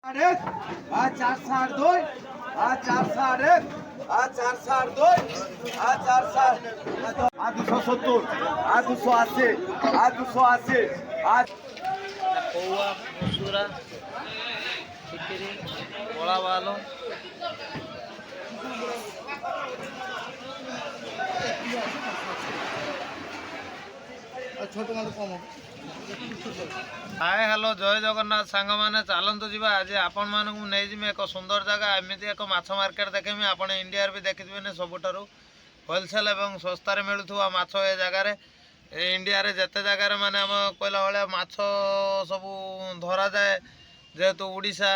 एक आज 462 आज 401 आज 462 आज 460 आज 270 आज 280 आज 280 आज कौआ मसूरा चिकरी बड़ा बालो छोटे मतलब कम हाय हेलो जय जगन्नाथ सांग मैंने चलतु जी आज आपण मानक नहीं एक सुंदर जगह एमती एक माछ मार्केट देखेमी आप इंडिया भी देखिए सबुठार होलसेल और सस्तार मिलूवा माछ ए जगार इंडिया रे जिते जगार माने आम कहला भाया माछ सब धरा जाए जेहेतु उड़ीसा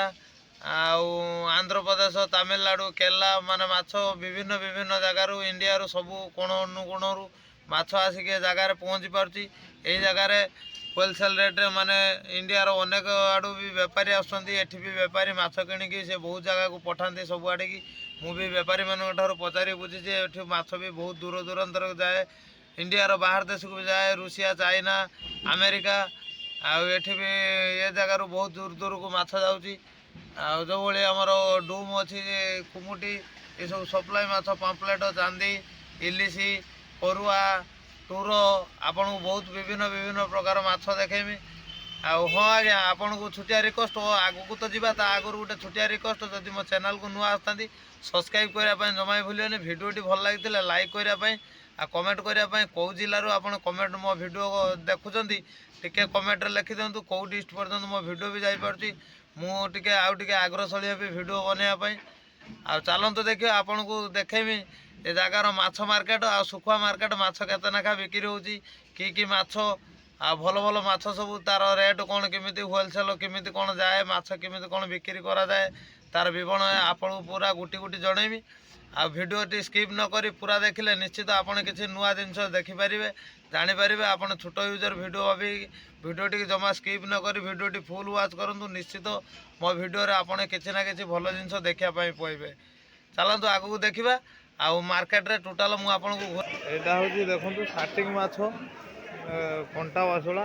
आंध्र प्रदेश तमिलनाडु केरला माने माछ विभिन्न विभिन्न जगार इंडिया सब कोण अनुकोणरू माछ आसिक जगार पहुँची पार्टी यही जगार होलसेल रेट्रे माने इंडिया रो अनेक आड़ू भी बेपारी आसुँच भी बेपारी माछ किणिकी से बहुत जगह को पठाते सब आड़े की मुझे बेपारी मान पचारि बुझी ये माछ भी बहुत दूर दूरांतर जाए इंडिया रो बाहर देश को भी जाए रूसिया चाइना अमेरिका आठी भी ये जगार बहुत दूर दूर को माछ जाऊँगी जो भाई आमर डूम अच्छी कुमुटी ये सब सप्लाई माछ पाम्पलेट चांदी इलिशी परुआ टूर आपन को बहुत विभिन्न विभिन्न प्रकार माछ देखेमी हाँ आज्ञा आपन को छुटिया रिक्वेस्ट आगु को तो जीवा आगुरी गोटे छुटिया रिक्वेस्ट जदि मो चैनल को नुआ आसता सब्सक्राइब करने जमा भूलिए भिडियोटी भल लगी लाइक करने आ कमेंट करने कौ जिलूर आप कमेंट मो भिडियो देखुं टे कमेंट लिखि दिंतु कौ डिस्ट पर्यटन मो भिडियो भी जापी मुझे आगे आग्रहशाली हे भिडियो बनवाई आ चलतु देखिए आपन को देखेमी ए जगार माछ मार्केट आ सुखुआ मार्केट माछ केते नाखा बिक्री होची कि माछ आ भल भल माछ सब तार रेट कौन केमिति होलसेल केमिति कौन जाए माछ केमिति कौन बिक्री करा जाए तार विवरण आपन पूरा गुटी गुटी जनइबी आ भिडियोटी स्किप न करी पूरा देखिले निश्चित आपन किसी नुआ जिनस देखिपारे जानीपारे आपन छोट यूजर भिडियो भाभी भिडियोटी जमा स्किप न करी भिडियोटी फुल वाच करूँ निश्चित मो भिडियो आपन किसी ना कि भल जिनस देखापी पाइबे चलतु आगू देखा आउ मार्केट रे टोटाल मु आपन को एटा होजी देखंतु स्टार्टिंग माछ कंटा वासुला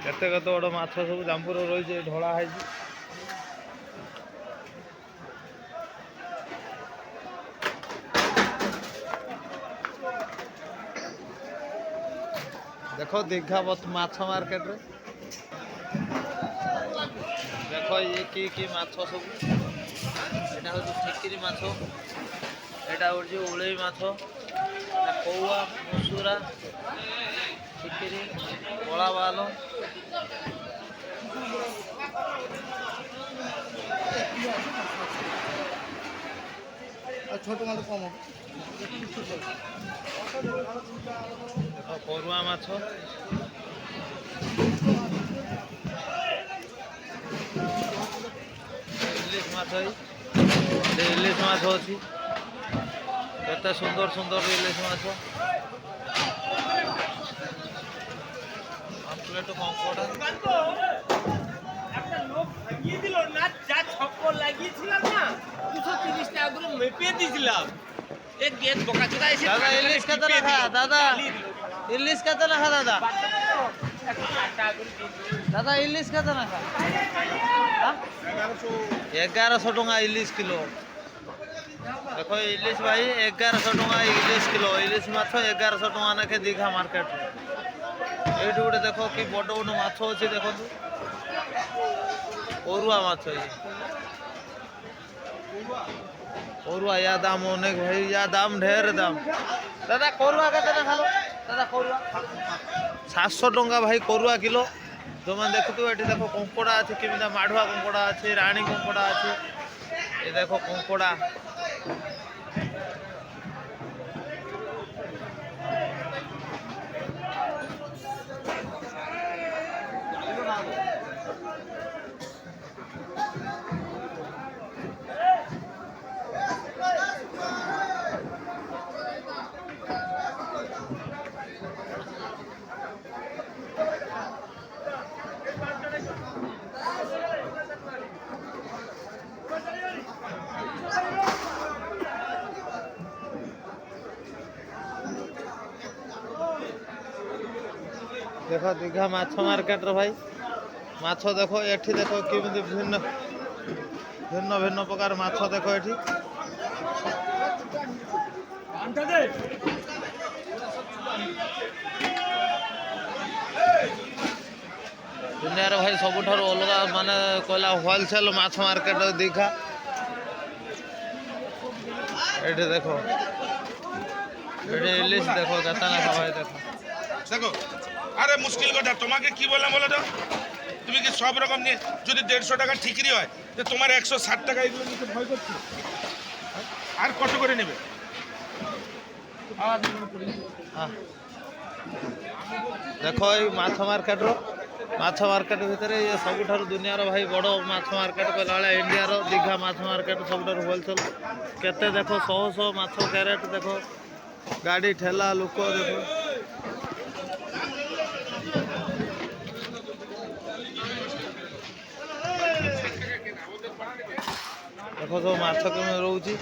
केते केते बड़ माछ सब जांपुर रही छे ढोला है देखो दीघा माछ मार्केट रे देखो ये की माछ सब एटा होजी ठेकिरी माछ एटा होची उलई माछ कौआ मसूरा चिकरी बड़ा बालो छोटे मतलब कम देखो परुआ माछ इलिश माछ इलिश माछ अच्छी केते सुंदर सुंदर इलिश माछ प्लेट कंकोड़ा একটা লোক ভাগিয়ে দিল না যা ছক্কর লাগিয়েছিলাম না 230 টাকা করে মেপে দিয়েছিলাম এক গেট বোকাচোদা এসে দাদা ইলিশ কত লেখা দাদা ইলিশ কত লেখা দাদা দাদা ইলিশ কত লেখা 1100 টাকা ইলিশ কিলো देखो इलिश भाई 1100 टका इलिश किलो इलिश माछ 1100 टका नाखे दीघा मार्केट ये गोटे देखो कि बड़ बड़ माछ अच्छी देखो परुआ माछ ये परुआ या दाम अनेक भाई या दाम ढेर दाम दादा करुआ के खालो दादा करुआ 700 टका भाई करुआ किलो जो मैंने देखु ये देखो कंकोड़ा अच्छी केमी माढ़ुआ कंकोड़ा अच्छी राणी कंकोड़ा अच्छी ये देखो कंकोड़ा देखो दीघा माछ मार्केट रो भाई माछ देखो एठी देखो केमिति भिन्न ভিন্ন ভিন্ন প্রকার মাছ দেখো এটি। ଦୁନିଆରେ ଭାଇ ସବୁଠାରୁ ଅଲଗା ମାନେ କହିଲା ହୋଲସେଲ ମାଛ ମାର୍କେଟ ଦୀଘା। ଏଠି ଦେଖ, এটি ইলিশ দেখো কেতা লেখা ভাই দেখো। দেখো আরে মুশকিল কথা তোমাকে কি বললাম বলো তো, তুমি কি সব রকম নিয়ে যদি 150 টাকা ঠিকরি হয় তো তোমার 160 টাকা এগুলো নিতে ভয় করছো? আর কত করে নেবে? দেখ এই মাছ মার্কেট ভিতরে ইয়ে ସବୁଠାରୁ ଦୁନିଆର ଭାଇ ବଡ଼ ମାଛ ମାର୍କେଟ କହିଲା ଭଳିଆ ଇଣ୍ଡିଆର ଦୀଘା ମାଛ ମାର୍କେଟ ସବୁଠାରୁ ହୋଲସେଲ। କେତେ ଦେଖ ଶହ ଶହ ମାଛ କ୍ୟାରେଟ ଦେଖ, ଗାଡ଼ି ଠେଲା ଲୋକ ଦେଖ। ଦେଖ ସବୁ ମାଛ କେମିତି ରହୁଛି।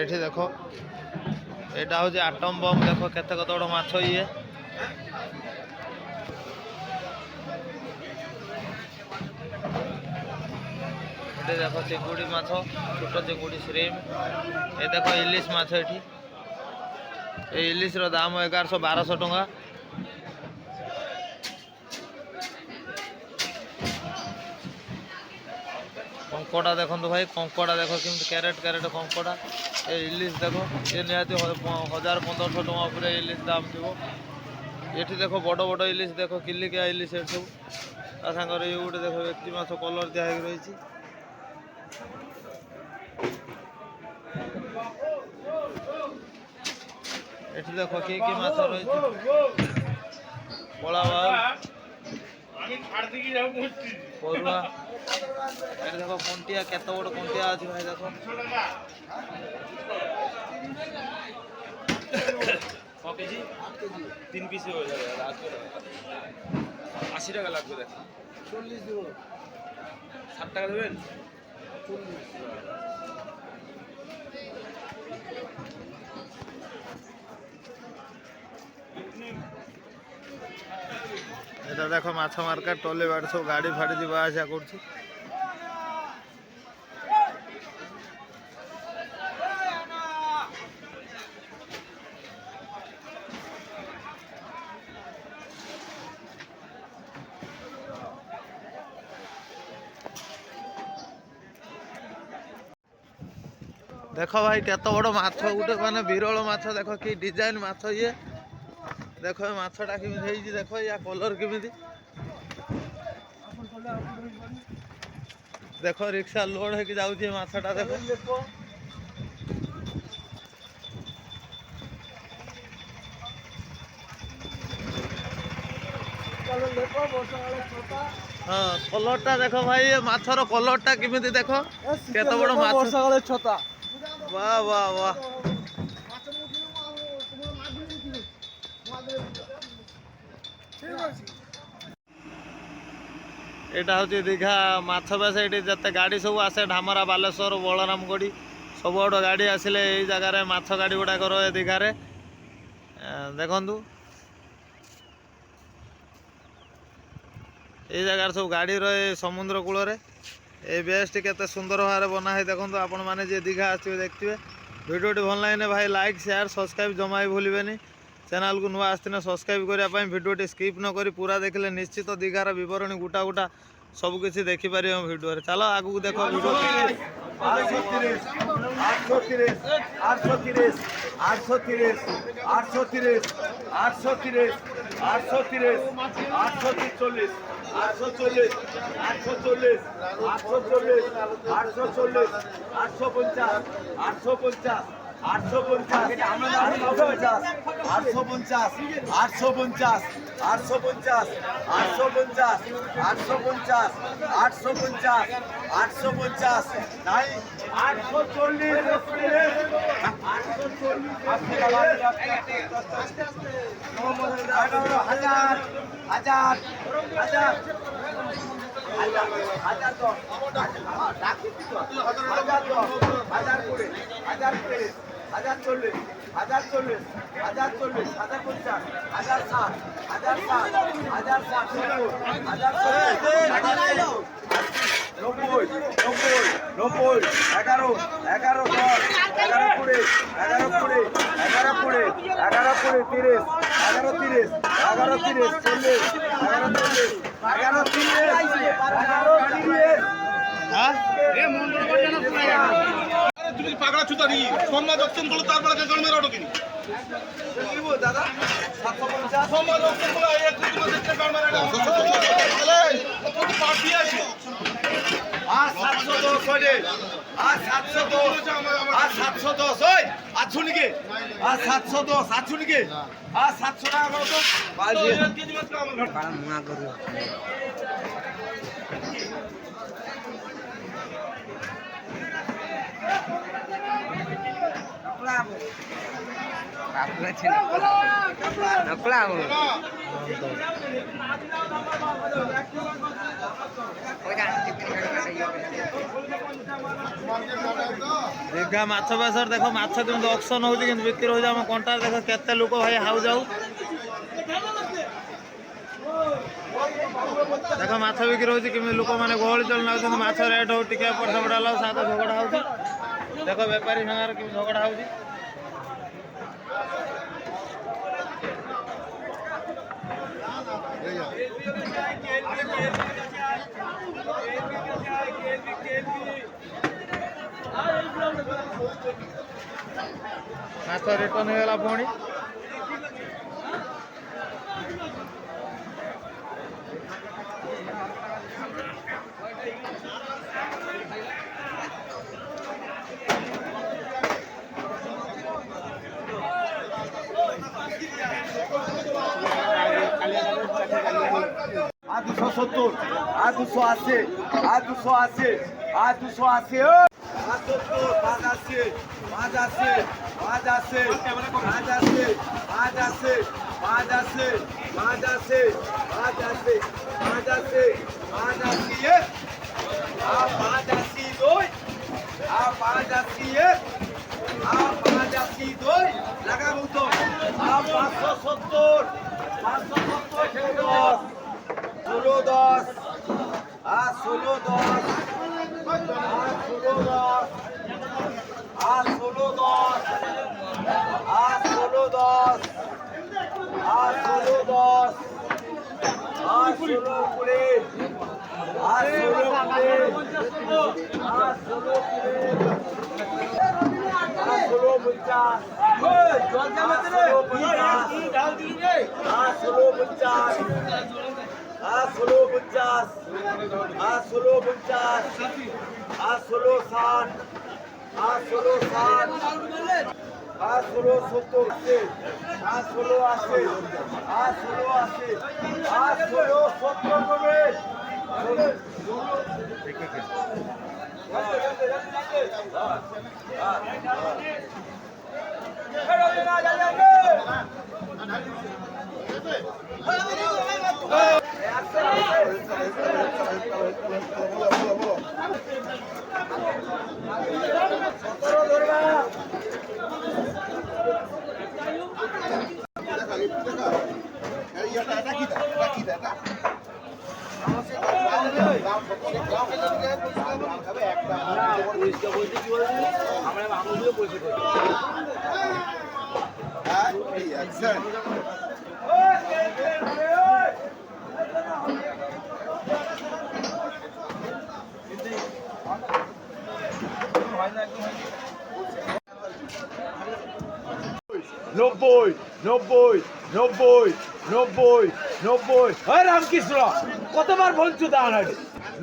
ଏଠି ଦେଖ ଏଇଟା ହଉଛି ଆଟମ ବମ୍। ଦେଖ କେତେ କତ ବଡ଼ ମାଛ ଇଏ। ଏଠି ଦେଖ ଚିଙ୍ଗୁଡ଼ି ମାଛ, ଛୋଟ ଚିଙ୍ଗୁଡ଼ି ଶ୍ରିମ୍। ଏ ଦେଖ ଇଲିଶ ମାଛ ଏଠି। এই ইলিশর দাম 1100-1200 ଟଙ୍କା। কঙ্কড়া দেখন্তু ভাই, কঙ্কড়া দেখো কেমতি ক্যারেট ক্যারেট কঙ্কড়া। এই ইলিশ দেখো এ নিহাতি 1000-1500 ଟଙ୍କା উপরে ইলিশ দাম থিব। এটি দেখো বড় বড় ইলিশ দেখো, কিলিকিয়া ইলিশ এটি সব। তা সাଙ୍ଗরে এই গোটে দেখো ব্যক্তি মাছ কলর দিয়া হয়ে রয়েছে। এটি দেখো কি কি মাছ রয়েছে, বড়া বাউ, পড়ুয়া। এটি দেখো কন্টিয়া, কত বড় কন্টিয়া আছে ভাই দেখো। কেজি 3 পিস হয়ে যাবে, 80 টাকা লাগবে। দেখ 40 দেব, 60 টাকা দেবেন। 40 এটা দেখো মাছ মার্কেট, টলি বাড়ি সব গাড়ি ফাড়ি যা আসা করছে। দেখ ভাই কত বড় মাছ গোটে, মানে বিরল মাছ। দেখ কি ডিজাইন মাছ ইয়ে। দেখ এই মাছটা কেমিতি ହେଇଛି, দেখ ইয়া কলর কেমিতি। দেখ রিক্সা লোড ହେଇକି যাଉଛି এই মাছটা দেখ। হ্যাঁ কলরটা দেখ ভাই, এ মাছর কলরটা কেমিতি দেখ, কত বড় মাছ। ছতা, বাহ বাহ বাহ। এটা হচ্ছে দীঘা মাছ বেশ। এটি যেতে গাড়ি সব আসে, ঢামরা, বালেশ্বর, বলরামগড়ি ସବୁଆଡୁ ଗାଡ଼ି ଆସିଲେ এই ଜାଗାରେ ମାଛ ଗାଡ଼ି ଗୁଡ଼ାକ ରହେ ଦୀଘାରେ। ଦେଖନ୍ତୁ এই ଜାଗାରେ ସବୁ ଗାଡ଼ି ରହେ ସମୁଦ୍ର କୂଳରେ। এই ବେଶଟି କେତେ ସୁନ୍ଦର ଭାବରେ ବନା ହେଇ ଦେଖନ୍ତୁ। ଆପଣମାନେ ଯିଏ ଦୀଘା ଆସିବେ ଦେଖିଥିବେ। ଭିଡ଼ିଓଟି ଭଲ ଲାଗିଲେ ଭାଇ ଲାଇକ୍, ସେୟାର, ସବସ୍କ୍ରାଇବ୍ ଜମା ବି ଭୁଲିବେନି। ଚ୍ୟାନେଲକୁ ନୂଆ ଆସିଥିଲେ ସବସ୍କ୍ରାଇବ୍ କରିବା ପାଇଁ, ଭିଡ଼ିଓଟି ସ୍କିପ୍ ନ କରି ପୁରା ଦେଖିଲେ ନିଶ୍ଚିତ ଦୀଘାର ବିବରଣୀ ଗୋଟା ଗୋଟା ସବୁକିଛି ଦେଖିପାରିବେ ଭିଡ଼ିଓରେ। ଚାଲ ଆଗକୁ ଦେଖ ଭିଡ଼ିଓ। 830, 830, 830, 830, 830, 830, 830, 840, 840, 840, 840, 840, 850, 850, 850, 850, 850, 850, 850, 850, 850, 850, 850, নাই 840, 840, হাজার, হাজার, হাজার, হাজার দশ, হাজার করে, হাজার করে, হাজার চল্লিশ, হাজার চল্লিশ, হাজার চল্লিশ, হাজার পঞ্চাশ, হাজার ষাট, হাজার ষাট, হাজার ষাট, হাজার চল্লিশ, হাজার নব্বই, নব্বই, নব্বই, এগারো, এগারো, দশ, এগারো, কুড়ি, এগারো, কুড়ি, এগারো, কুড়ি, এগারো, কুড়ি, তিরিশ, এগারো, তিরিশ, এগারো, তিরিশ, চল্লিশ, এগারো, চল্লিশ, এগারো, তিরিশ, এগারো, তিরিশ। তুমি পাগড়া ছুতারি সোমবার দক্ষিণ গুলো তারপরে জন্মের অটো কিনি দাদা 750, সোমবার দক্ষিণ গুলো এক দুই মাস একটা জন্মের অটো পার্টি আছে আর 710 হইলে, আর 710, আর 710 ওই আছো নাকি? আর 710 আছো নাকি? আর 700 টাকা করো তো তো এক কেজি মাছ আমার ঘর ଦୀର୍ଘା ମାଛ ବେସର ଦେଖ ମାଛ କେମିତି ଅକ୍ସନ ହଉଛି କିନ୍ତୁ ବିକ୍ରି ହଉଛି ଆମ କଣ୍ଟାରେ ଦେଖ କେତେ ଲୋକ ଭାଇ ହାଉ ଯାଉ ଦେଖ ମାଛ ବିକ୍ରି ହଉଛି କେମିତି ଲୋକମାନେ ଗହଳି ଚଳି ନାଗୁଛନ୍ତି ମାଛ ରେଟ୍ ହଉ ଟିକେ ଏପଟ ସେପଟ ହେଲା ସାତ ଝଗଡ଼ା ହଉଛି ଦେଖ ବେପାରୀ ସାଙ୍ଗରେ କେମିତି ଝଗଡ଼ା ହଉଛି ମାଛ ରିଟର୍ନ ହେଇଗଲା ପୁଣି আর 270, আর 280, আর 280, আর 280, আর 70, 85, 85, 85, 85, 85, 85, 85, 85, 85, 85, আর 85 দুই, আর 85, আর 85 দুই, লাগাবো তো, আর 570, 570, 16 10, আর 16 10, আর 16 10, আর 16 10, আর 16 10, আর 16 10, আর 16 20, আর 16 20, আর 16 20, আর 16 50, ওই জল জামাতে রে কি ঢাল দিলি রে আর 16 50, আর 16 50, আর 16 50, আর 16 60, আর 16 60, আর 16 70, আর 16 80, আর 16 80, আর 16 70 নব্বই, নব্বই, নব্বই, নব্বই, নব্বই, হ্যাঁ রামকৃষ্ণ কতবার বলছো দাঁড়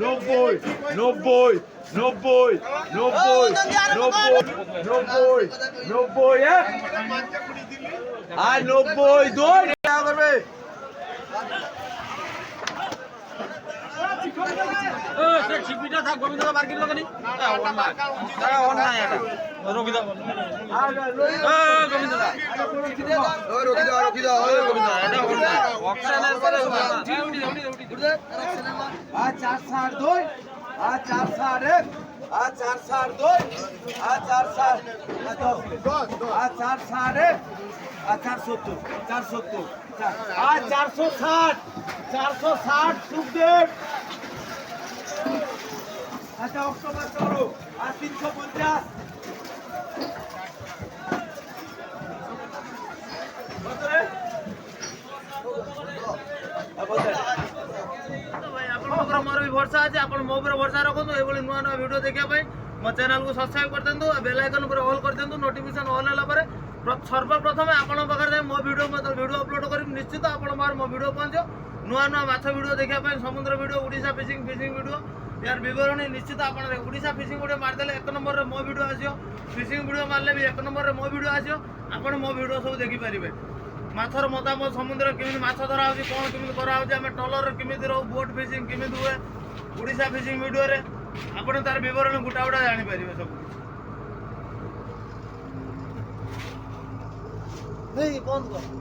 নব্বই, নব্বই, নব্বই, নব্বই, নব্বই, নব্বই, নব্বই, আর 90 দুই টাকা করবে ছিপিটা থাক গোবিন্দ মার্কেট লাগানি অন্যায় এটা রকি দাও গোবিন্দ দা রকি দাও গোবিন্দ এটা অন্যায় অকশনের পরে আর 462, আর 461, আর 4 60 2 আর 4 60 আর 4 60 আর 470 470 আর 460 সুখদেব আচ্ছা অক্টোবর চলো আর 350 ଭାଇ ଆପଣଙ୍କର ମୋର ବି ଭରସା ଅଛି ଆପଣ ମୋ ଉପରେ ଭରସା ରଖନ୍ତୁ ଏଭଳି ନୂଆ ନୂଆ ଭିଡ଼ିଓ ଦେଖିବା ପାଇଁ ମୋ ଚ୍ୟାନେଲକୁ ସବସ୍କ୍ରାଇବ୍ କରିଦିଅନ୍ତୁ ଆଉ ବେଲ୍ ଆଇକନ୍ ଉପରେ ଅଲ୍ କରିଦିଅନ୍ତୁ ନୋଟିଫିକେସନ୍ ଅଲ୍ ହେଲା ପରେ ସର୍ବପ୍ରଥମେ ଆପଣଙ୍କ ପାଖରେ ଯାଇ ମୋ ଭିଡ଼ିଓ ଅପଲୋଡ଼ କରିବି ନିଶ୍ଚିତ ଆପଣଙ୍କ ପାଖରେ ମୋ ଭିଡ଼ିଓ ପହଞ୍ଚିବ ନୂଆ ନୂଆ ମାଛ ଭିଡ଼ିଓ ଦେଖିବା ପାଇଁ ସମୁଦ୍ର ଭିଡ଼ିଓ ଓଡ଼ିଶା ଫିସିଂ ଭିଡ଼ିଓ यार विवरणी निश्चित आपण ओडिशा फिशिंग वीडियो मारदेले एक नंबर रे मो वीडियो आसियो फिशिंग वीडियो मारले भी एक नंबर रे मो वीडियो आसियो आपण मो वीडियो सब देखि परिबे माछर मतामत समुद्र केमि माछ धरा होची कोन केमि करा होची हम ट्रॉलर केमि रहू बोट फिशिंग केमि हुए ओडिशा फिशिंग वीडियो रे आपण तार विवरणी गुटा गुटा जानि परिबे सब नहीं बंद कर